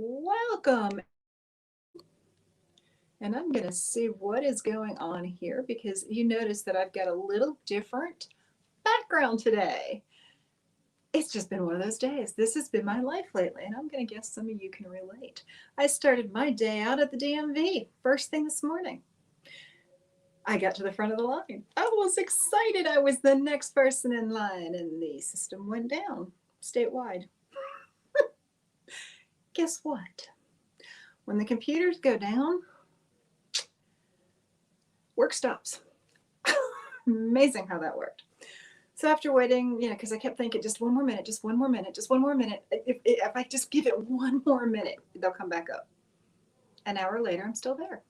Welcome. And I'm going to see what is going on here because you notice that I've got a little different background today. It's just been one of those days. This has been my life lately, and I'm going to guess some of you can relate. I started my day out at the DMV first thing this morning. I got to the front of the line. I was excited. I was the next person in line, and the system went down statewide. Guess what? When the computers go down, work stops. Amazing how that worked. So after waiting, because I kept thinking, just one more minute, just one more minute, just one more minute. If I just give it one more minute, they'll come back up. An hour later, I'm still there.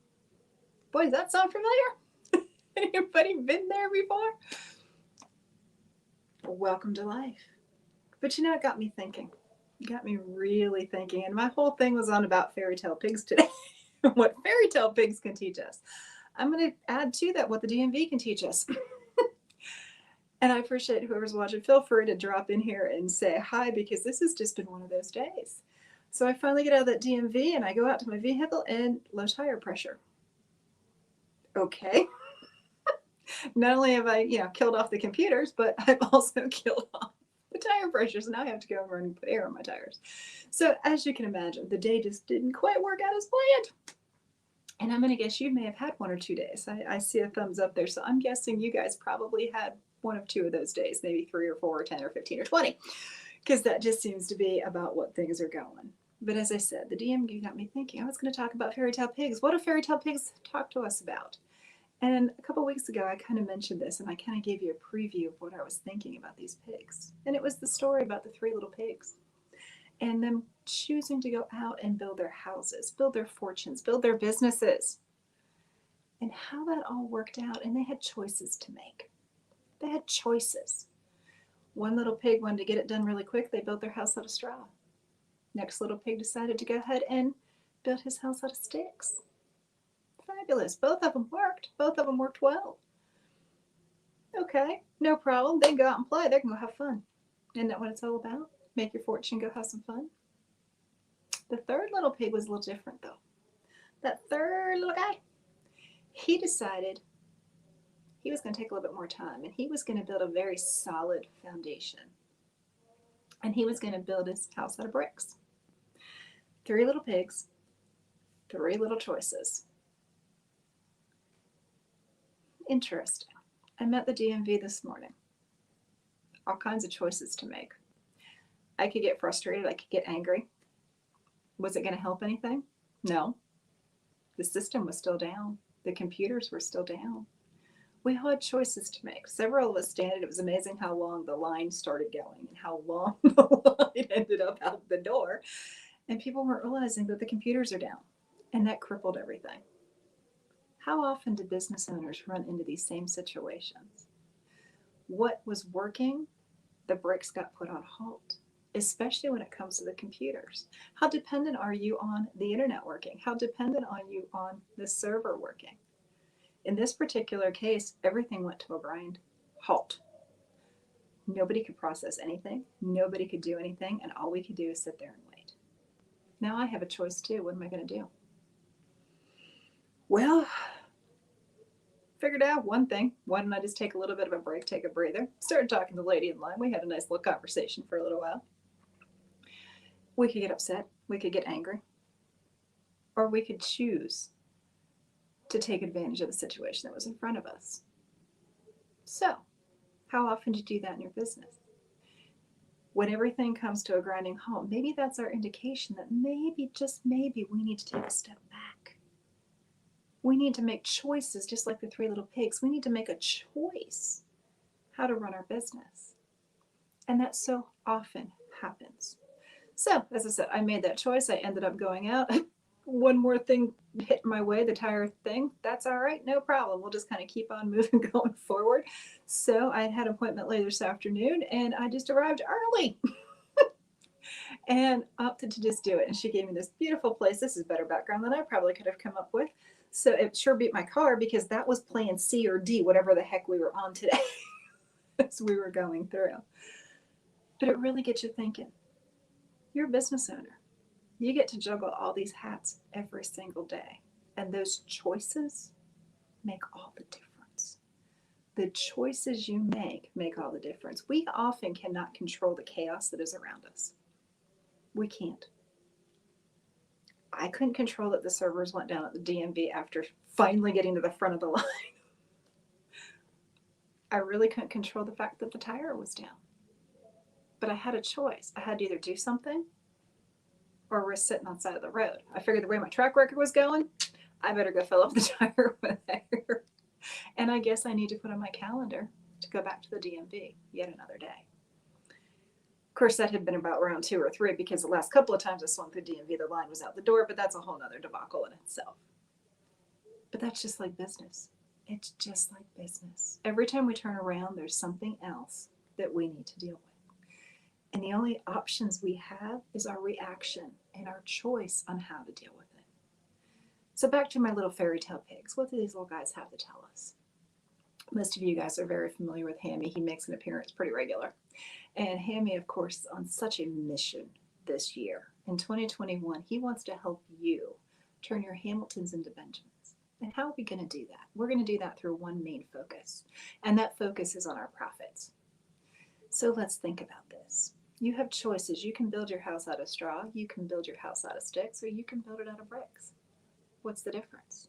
Boy, does that sound familiar? Anybody been there before? Welcome to life. But it got me thinking. It got me really thinking. And my whole thing was on about fairy tale pigs today. What fairy tale pigs can teach us. I'm going to add to that what the DMV can teach us. And I appreciate whoever's watching. Feel free to drop in here and say hi because this has just been one of those days. So I finally get out of that DMV and I go out to my vehicle and low tire pressure. Okay. Not only have I, killed off the computers, but I've also killed off the tire pressure. So now I have to go over and put air on my tires. So as you can imagine, the day just didn't quite work out as planned. And I'm going to guess you may have had 1 or 2 days. I see a thumbs up there. So I'm guessing you guys probably had 1 of 2 of those days, maybe 3 or 4 or 10 or 15 or 20, because that just seems to be about what things are going. But as I said, the DMV got me thinking. I was going to talk about fairy tale pigs. What do fairy tale pigs talk to us about? And a couple of weeks ago, I kind of mentioned this, and I kind of gave you a preview of what I was thinking about these pigs. And it was the story about the 3 little pigs and them choosing to go out and build their houses, build their fortunes, build their businesses, and how that all worked out. And they had choices to make. They had choices. One little pig wanted to get it done really quick. They built their house out of straw. Next little pig decided to go ahead and build his house out of sticks. Fabulous. Both of them worked. Both of them worked well. Okay, no problem. They can go out and play. They can go have fun. Isn't that what it's all about? Make your fortune, go have some fun. The third little pig was a little different, though. That third little guy, he decided he was going to take a little bit more time, and he was going to build a very solid foundation. And he was going to build his house out of bricks. 3 little pigs, 3 little choices. Interesting. I'm at the DMV this morning. All kinds of choices to make. I could get frustrated. I could get angry. Was it going to help anything? No. The system was still down. The computers were still down. We had choices to make. Several of us standing. It was amazing how long the line started going and how long the line ended up out the door. And people weren't realizing that the computers are down. And that crippled everything. How often do business owners run into these same situations? What was working, the bricks got put on halt, especially when it comes to the computers. How dependent are you on the internet working? How dependent are you on the server working? In this particular case, everything went to a grind halt. Nobody could process anything. Nobody could do anything. And all we could do is sit there and wait. Now I have a choice too. What am I going to do? Well, figured out one thing. Why don't I just take a little bit of a break, take a breather? Started talking to the lady in line. We had a nice little conversation for a little while. We could get upset. We could get angry. Or we could choose to take advantage of the situation that was in front of us. So, how often do you do that in your business? When everything comes to a grinding halt, maybe that's our indication that maybe, just maybe, we need to take a step back. We need to make choices, just like the 3 little pigs. We need to make a choice how to run our business. And that so often happens. So, as I said, I made that choice. I ended up going out. One more thing hit my way, the tire thing. That's all right. No problem. We'll just kind of keep on moving, going forward. So I had an appointment later this afternoon, and I just arrived early. And opted to just do it. And she gave me this beautiful place. This is better background than I probably could have come up with. So it sure beat my car because that was plan C or D, whatever the heck we were on today as we were going through. But it really gets you thinking. You're a business owner. You get to juggle all these hats every single day. And those choices make all the difference. The choices you make all the difference. We often cannot control the chaos that is around us. We can't. I couldn't control that the servers went down at the DMV after finally getting to the front of the line. I really couldn't control the fact that the tire was down. But I had a choice. I had to either do something or risk sitting on the side of the road. I figured the way my track record was going, I better go fill up the tire with air. And I guess I need to put on my calendar to go back to the DMV yet another day. Of course, that had been about round 2 or 3 because the last couple of times I swung through DMV, the line was out the door, but that's a whole nother debacle in itself. But that's just like business. It's just like business. Every time we turn around, there's something else that we need to deal with. And the only options we have is our reaction and our choice on how to deal with it. So back to my little fairy tale pigs. What do these little guys have to tell us? Most of you guys are very familiar with Hammi. He makes an appearance pretty regular. And Hammi, of course, is on such a mission this year. In 2021, he wants to help you turn your Hamiltons into Benjamins. And how are we going to do that? We're going to do that through one main focus. And that focus is on our profits. So let's think about this. You have choices. You can build your house out of straw, you can build your house out of sticks, or you can build it out of bricks. What's the difference?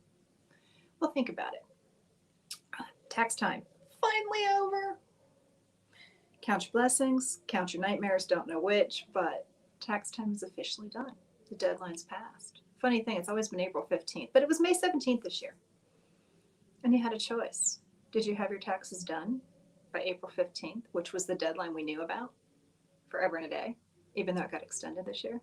Well, think about it. Tax time, finally over. Count your blessings, count your nightmares, don't know which, but tax time is officially done. The deadline's passed. Funny thing, it's always been April 15th, but it was May 17th this year. And you had a choice. Did you have your taxes done by April 15th, which was the deadline we knew about forever and a day, even though it got extended this year?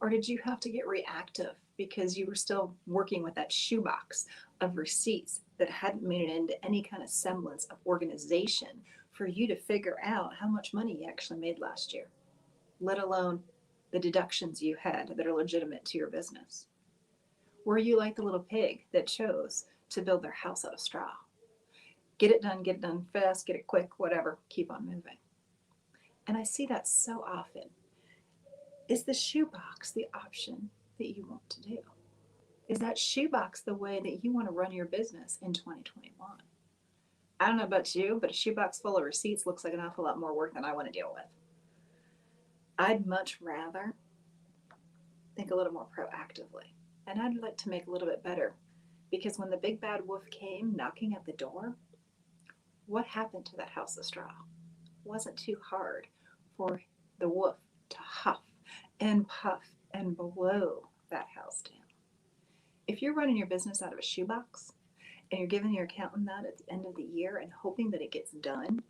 Or did you have to get reactive because you were still working with that shoebox of receipts that hadn't made it into any kind of semblance of organization for you to figure out how much money you actually made last year, let alone the deductions you had that are legitimate to your business? Were you like the little pig that chose to build their house out of straw? Get it done fast, get it quick, whatever, keep on moving. And I see that so often. Is the shoebox the option that you want to do? Is that shoebox the way that you want to run your business in 2021? I don't know about you, but a shoebox full of receipts looks like an awful lot more work than I want to deal with. I'd much rather think a little more proactively. And I'd like to make a little bit better, because when the big bad wolf came knocking at the door, what happened to that house of straw? It wasn't too hard for the wolf to huff and puff and blow that house down. If you're running your business out of a shoebox and you're giving your accountant that at the end of the year and hoping that it gets done,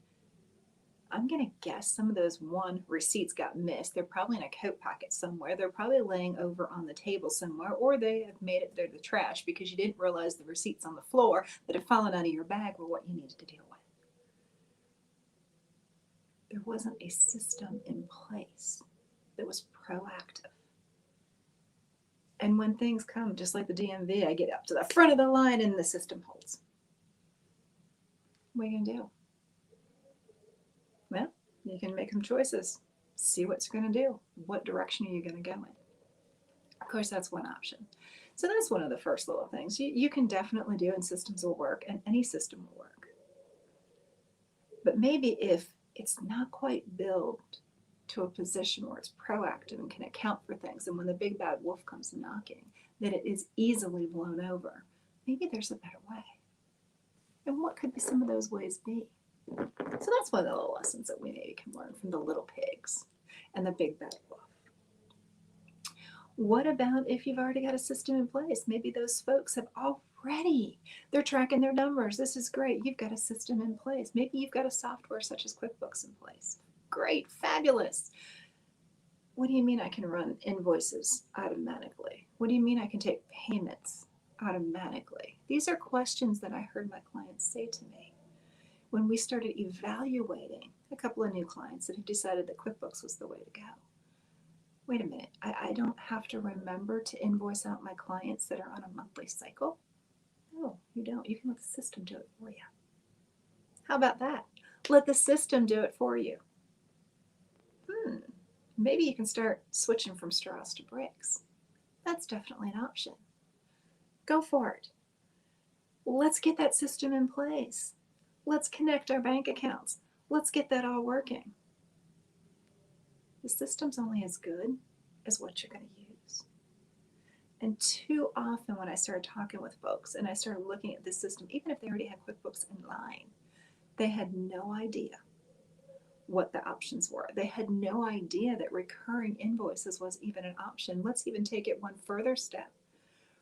I'm going to guess some of those receipts got missed. They're probably in a coat pocket somewhere. They're probably laying over on the table somewhere, or they have made it through the trash because you didn't realize the receipts on the floor that had fallen out of your bag were what you needed to deal with. There wasn't a system in place that was proactive. And when things come, just like the DMV, I get up to the front of the line and the system holds. What are you going to do? Well, you can make some choices. See what you're going to do. What direction are you going to go in? Of course, that's one option. So that's one of the first little things you can definitely do, and systems will work, and any system will work. But maybe if it's not quite built to a position where it's proactive and can account for things, and when the big bad wolf comes knocking, that it is easily blown over, maybe there's a better way. And what could some of those ways be? So that's one of the little lessons that we maybe can learn from the little pigs and the big bad wolf. What about if you've already got a system in place? Maybe those folks have already, they're tracking their numbers. This is great. You've got a system in place. Maybe you've got a software such as QuickBooks in place. Great, fabulous. What do you mean I can run invoices automatically? What do you mean I can take payments automatically? These are questions that I heard my clients say to me when we started evaluating a couple of new clients that had decided that QuickBooks was the way to go. Wait a minute, I don't have to remember to invoice out my clients that are on a monthly cycle? No, you don't. You can let the system do it for you. How about that? Let the system do it for you. Maybe you can start switching from straws to bricks. That's definitely an option. Go for it. Let's get that system in place. Let's connect our bank accounts. Let's get that all working. The system's only as good as what you're going to use. And too often when I started talking with folks and I started looking at this system, even if they already had QuickBooks in line, they had no idea what the options were. They had no idea that recurring invoices was even an option. Let's even take it one further step.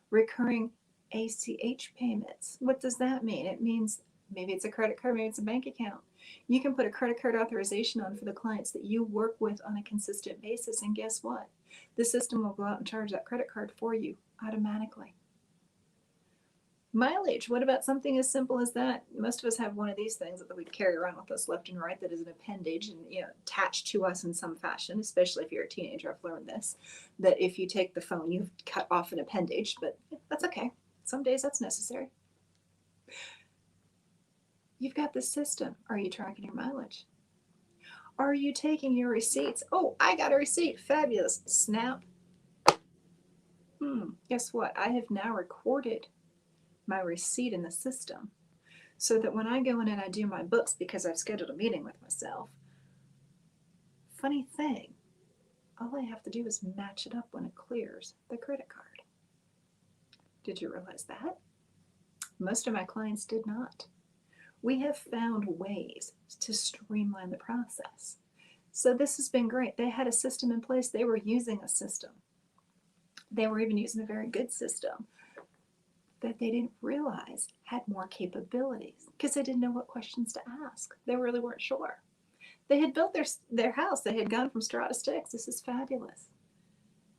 Recurring ACH payments. What does that mean? It means maybe it's a credit card, maybe it's a bank account. You can put a credit card authorization on for the clients that you work with on a consistent basis, and guess what? The system will go out and charge that credit card for you automatically. Mileage. What about something as simple as that? Most of us have one of these things that we carry around with us left and right that is an appendage and attached to us in some fashion, especially if you're a teenager. I've learned this, that if you take the phone, you've cut off an appendage, but that's okay. Some days that's necessary. You've got the system. Are you tracking your mileage? Are you taking your receipts? Oh, I got a receipt. Fabulous. Snap. Guess what? I have now recorded my receipt in the system so that when I go in and I do my books, because I've scheduled a meeting with myself, funny thing, all I have to do is match it up when it clears the credit card. Did you realize that? Most of my clients did not. We have found ways to streamline the process. So this has been great. They had a system in place. They were using a system. They were even using a very good system that they didn't realize had more capabilities because they didn't know what questions to ask. They really weren't sure. They had built their house. They had gone from straw to sticks. This is fabulous.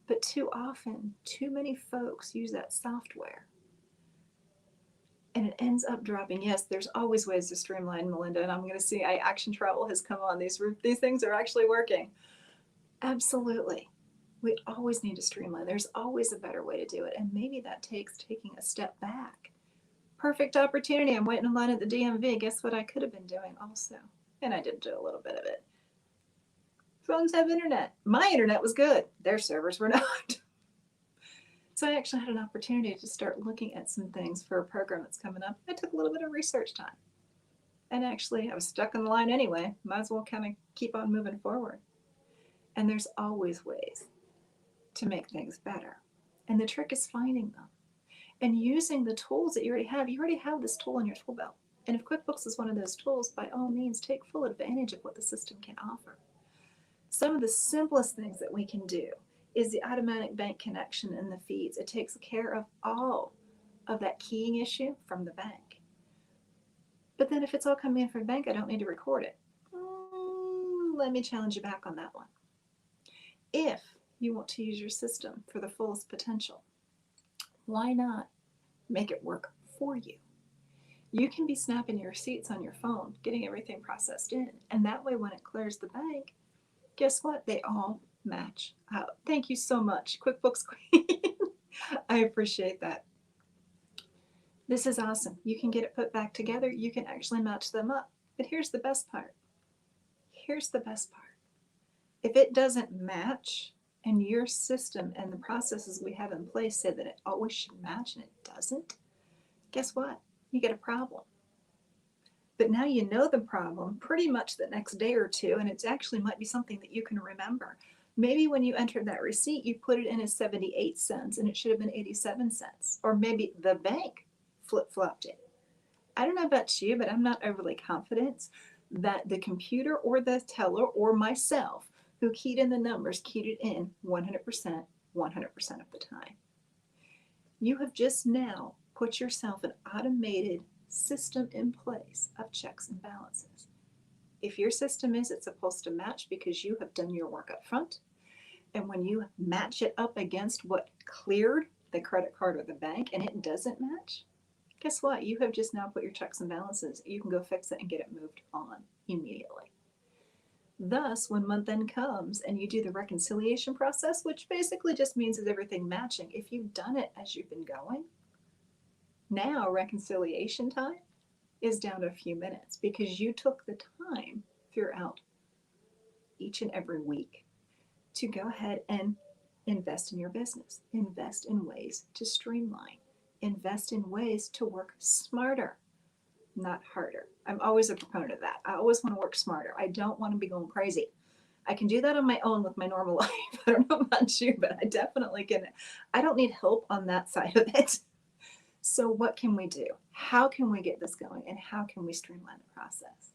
But too often, too many folks use that software and it ends up dropping. Yes, there's always ways to streamline, Melinda, and I'm going to see Action Travel has come on. These things are actually working. Absolutely. We always need to streamline. There's always a better way to do it, and maybe that takes taking a step back. Perfect opportunity. I'm waiting in line at the DMV. Guess what I could have been doing also? And I did do a little bit of it. Phones have internet. My internet was good. Their servers were not. So I actually had an opportunity to start looking at some things for a program that's coming up. I took a little bit of research time. And actually, I was stuck in the line anyway. Might as well kind of keep on moving forward. And there's always ways to make things better. And the trick is finding them and using the tools that you already have. You already have this tool in your tool belt. And if QuickBooks is one of those tools, by all means, take full advantage of what the system can offer. Some of the simplest things that we can do is the automatic bank connection and the feeds. It takes care of all of that keying issue from the bank. But then if it's all coming in from the bank, I don't need to record it. Let me challenge you back on that one. If you want to use your system for the fullest potential, why not make it work for you? You can be snapping your receipts on your phone, getting everything processed in, and that way when it clears the bank, guess what? They all match out. Thank you so much, QuickBooks Queen. I appreciate that. This is awesome. You can get it put back together. You can actually match them up. But here's the best part. Here's the best part. If it doesn't match and your system and the processes we have in place say that it always should match and it doesn't, guess what? You get a problem. But now you know the problem pretty much the next day or two, and it actually might be something that you can remember. Maybe when you entered that receipt, you put it in as 78 cents and it should have been 87 cents. Or maybe the bank flip-flopped it. I don't know about you, but I'm not overly confident that the computer or the teller or myself who keyed in the numbers keyed it in 100% of the time. You have just now put yourself an automated system in place of checks and balances. If your system is, it's supposed to match because you have done your work up front. And when you match it up against what cleared the credit card or the bank and it doesn't match, guess what? You have just now put your checks and balances. You can go fix it and get it moved on immediately. Thus, when month end comes and you do the reconciliation process, which basically just means is everything matching, if you've done it as you've been going, now reconciliation time is down to a few minutes because you took the time throughout each and every week to go ahead and invest in your business, invest in ways to streamline, invest in ways to work smarter, not harder. I'm always a proponent of that. I always want to work smarter. I don't want to be going crazy. I can do that on my own with my normal life. I don't know about you, but I definitely can. I don't need help on that side of it. So, what can we do? How can we get this going? And how can we streamline the process?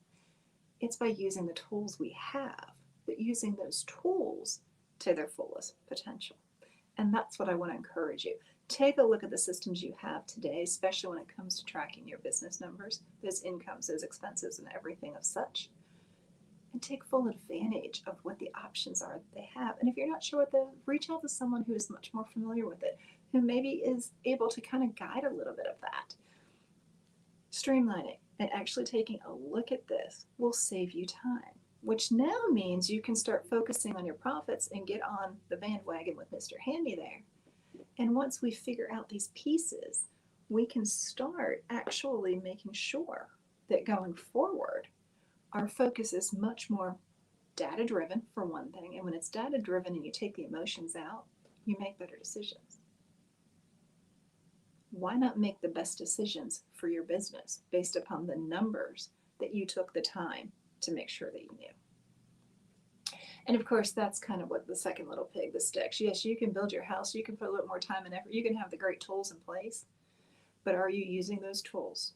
It's by using the tools we have, but using those tools to their fullest potential. And that's what I want to encourage you. Take a look at the systems you have today, especially when it comes to tracking your business numbers, those incomes, those expenses, and everything of such. And take full advantage of what the options are that they have. And if you're not sure what reach out to someone who is much more familiar with it, who maybe is able to kind of guide a little bit of that. Streamlining and actually taking a look at this will save you time, which now means you can start focusing on your profits and get on the bandwagon with Mr. Hammi there. And once we figure out these pieces, we can start actually making sure that going forward, our focus is much more data driven for one thing. And when it's data driven and you take the emotions out, you make better decisions. Why not make the best decisions for your business based upon the numbers that you took the time to make sure that you knew? And of course, that's kind of what the second little pig, the sticks. Yes, you can build your house. You can put a little more time and effort. You can have the great tools in place. But are you using those tools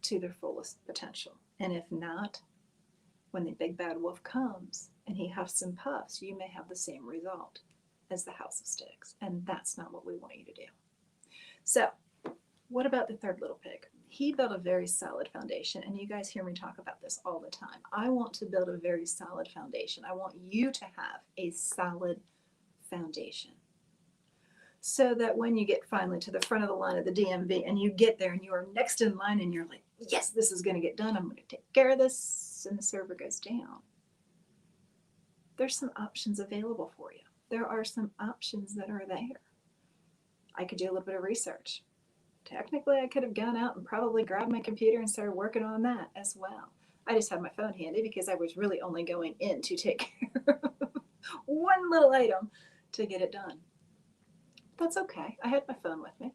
to their fullest potential? And if not, when the big bad wolf comes and he huffs and puffs, you may have the same result as the house of sticks. And that's not what we want you to do. So what about the third little pig? He built a very solid foundation, and you guys hear me talk about this all the time. I want to build a very solid foundation. I want you to have a solid foundation so that when you get finally to the front of the line of the DMV and you get there and you are next in line and you're like, yes, this is going to get done. I'm going to take care of this, and the server goes down. There's some options available for you. There are some options that are there. I could do a little bit of research. Technically, I could have gone out and probably grabbed my computer and started working on that as well. I just had my phone handy because I was really only going in to take care of one little item to get it done. That's okay. I had my phone with me.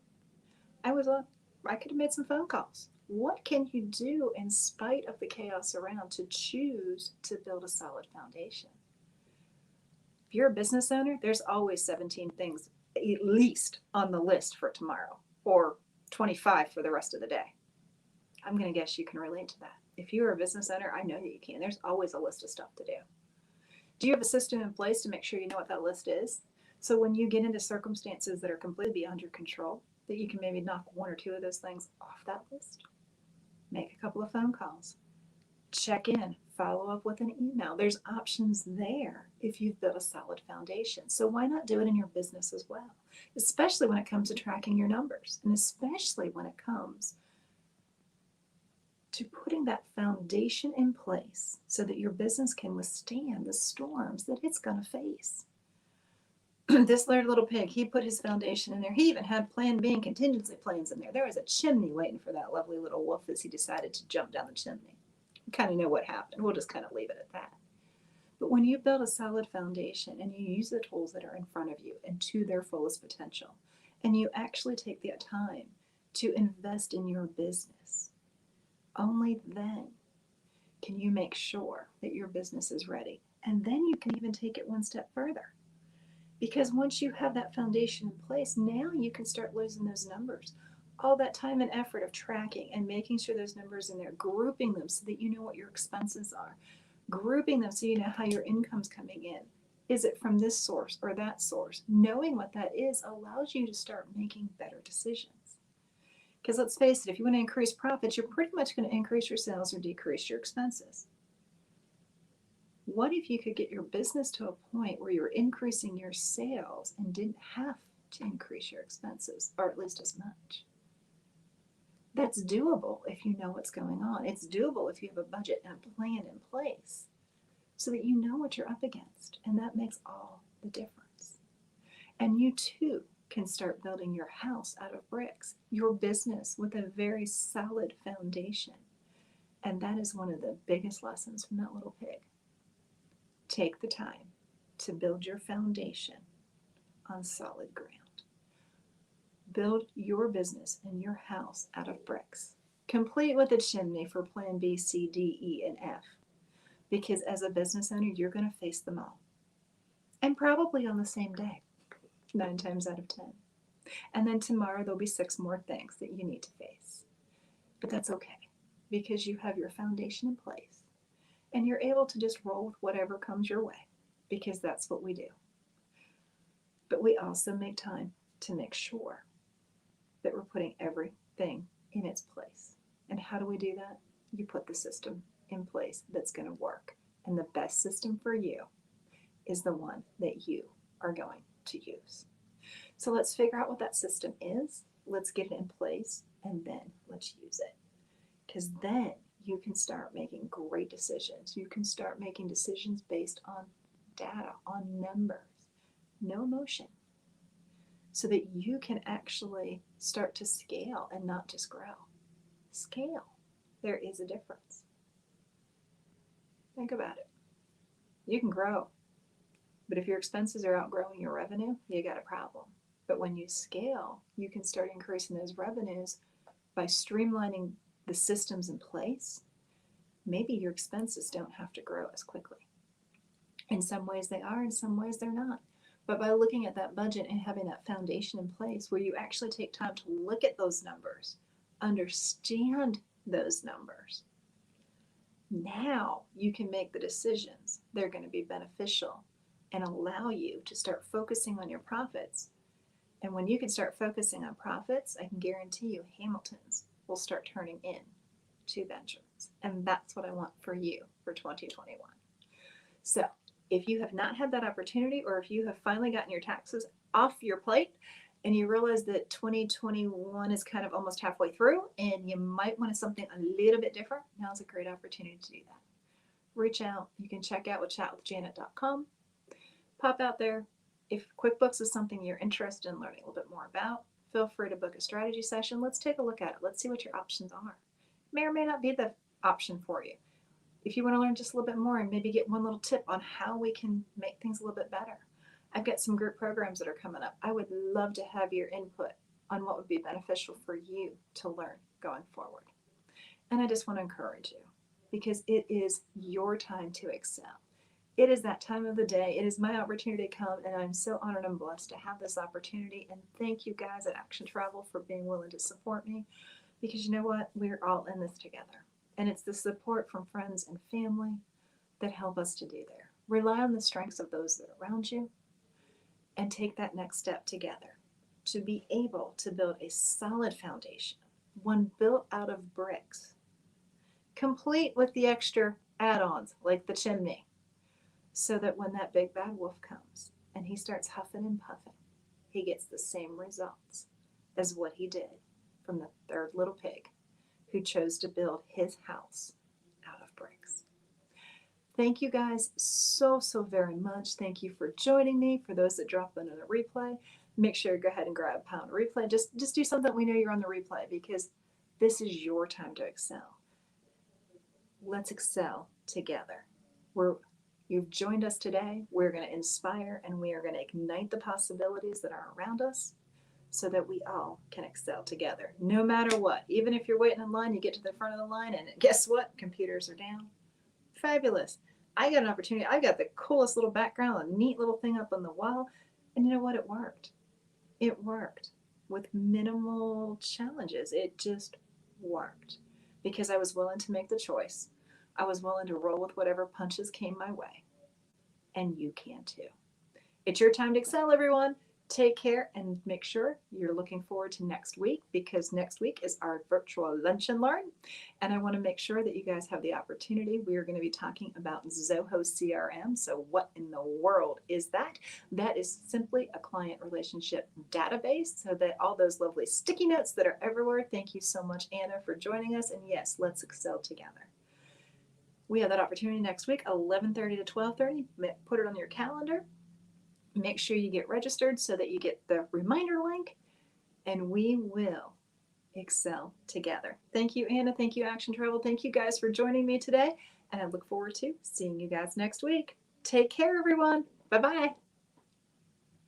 I could have made some phone calls. What can you do in spite of the chaos around to choose to build a solid foundation? If you're a business owner, there's always 17 things at least on the list for tomorrow, or 25 for the rest of the day. I'm going to guess you can relate to that. If you're a business owner, I know that you can. There's always a list of stuff to do. Do you have a system in place to make sure you know what that list is? So when you get into circumstances that are completely beyond your control, that you can maybe knock one or two of those things off that list. Make a couple of phone calls. Check in, follow up with an email. There's options there if you've built a solid foundation. So why not do it in your business as well? Especially when it comes to tracking your numbers, and especially when it comes to putting that foundation in place so that your business can withstand the storms that it's going to face. This little pig, he put his foundation in there. He even had plan B and contingency plans in there. There was a chimney waiting for that lovely little wolf as he decided to jump down the chimney. You kind of know what happened. We'll just kind of leave it at that. But when you build a solid foundation and you use the tools that are in front of you and to their fullest potential, and you actually take the time to invest in your business, only then can you make sure that your business is ready. And then you can even take it one step further. Because once you have that foundation in place, now you can start losing those numbers. All that time and effort of tracking and making sure those numbers in there, grouping them so that you know what your expenses are, grouping them so you know how your income's coming in. Is it from this source or that source? Knowing what that is allows you to start making better decisions. Because let's face it, if you want to increase profits, you're pretty much going to increase your sales or decrease your expenses. What if you could get your business to a point where you're increasing your sales and didn't have to increase your expenses, or at least as much? That's doable if you know what's going on. It's doable if you have a budget and a plan in place so that you know what you're up against, and that makes all the difference. And you too can start building your house out of bricks, your business with a very solid foundation. And that is one of the biggest lessons from that little pig. Take the time to build your foundation on solid ground. Build your business and your house out of bricks, complete with a chimney for plan B, C, D, E, and F. Because as a business owner, you're going to face them all. And probably on the same day, 9 times out of 10. And then tomorrow there'll be 6 more things that you need to face. But that's okay, because you have your foundation in place. And you're able to just roll with whatever comes your way, because that's what we do. But we also make time to make sure that we're putting everything in its place. And how do we do that? You put the system in place that's going to work. And the best system for you is the one that you are going to use. So let's figure out what that system is. Let's get it in place, and then let's use it. Because then you can start making great decisions. You can start making decisions based on data, on numbers, no emotion, so that you can actually start to scale and not just grow. Scale. There is a difference. Think about it. You can grow, but if your expenses are outgrowing your revenue, you got a problem. But when you scale, you can start increasing those revenues by streamlining the systems in place. Maybe your expenses don't have to grow as quickly. In some ways they are, in some ways they're not. But by looking at that budget and having that foundation in place where you actually take time to look at those numbers, understand those numbers, now you can make the decisions that are going to be beneficial and allow you to start focusing on your profits. And when you can start focusing on profits, I can guarantee you Hamiltons will start turning in to vengeance. And that's what I want for you for 2021. So if you have not had that opportunity, or if you have finally gotten your taxes off your plate and you realize that 2021 is kind of almost halfway through and you might want something a little bit different, now's a great opportunity to do that. Reach out. You can check out chatwithjanet.com. Pop out there. If QuickBooks is something you're interested in learning a little bit more about, feel free to book a strategy session. Let's take a look at it. Let's see what your options are. May or may not be the option for you. If you want to learn just a little bit more and maybe get one little tip on how we can make things a little bit better, I've got some group programs that are coming up. I would love to have your input on what would be beneficial for you to learn going forward. And I just want to encourage you, because it is your time to excel. It is that time of the day. It is my opportunity to come, and I'm so honored and blessed to have this opportunity. And thank you guys at Action Travel for being willing to support me, because you know what? We're all in this together. And it's the support from friends and family that help us to do there. Rely on the strengths of those that are around you and take that next step together to be able to build a solid foundation, one built out of bricks, complete with the extra add-ons like the chimney, so that when that big bad wolf comes and he starts huffing and puffing, he gets the same results as what he did from the third little pig who chose to build his house out of bricks. Thank you guys so very much. Thank you for joining me. For those that drop in on a replay, make sure you go ahead and grab a pound replay. Just do something we know you're on the replay, because this is your time to excel. Let's excel together. You've joined us today. We're going to inspire and we are going to ignite the possibilities that are around us, so that we all can excel together, no matter what. Even if you're waiting in line, you get to the front of the line and guess what? Computers are down. Fabulous. I got an opportunity. I got the coolest little background, a neat little thing up on the wall. And you know what? It worked. It worked with minimal challenges. It just worked because I was willing to make the choice. I was willing to roll with whatever punches came my way. And you can too. It's your time to excel, everyone. Take care and make sure you're looking forward to next week, because next week is our virtual lunch and learn. And I want to make sure that you guys have the opportunity. We are going to be talking about Zoho CRM. So what in the world is that? That is simply a client relationship database, so that all those lovely sticky notes that are everywhere. Thank you so much, Anna, for joining us. And yes, let's excel together. We have that opportunity next week, 11:30 to 12:30. Put it on your calendar. Make sure you get registered so that you get the reminder link, and we will excel together. Thank you, Anna. Thank you, Action Travel. Thank you guys for joining me today, and I look forward to seeing you guys next week. Take care, everyone. Bye-bye.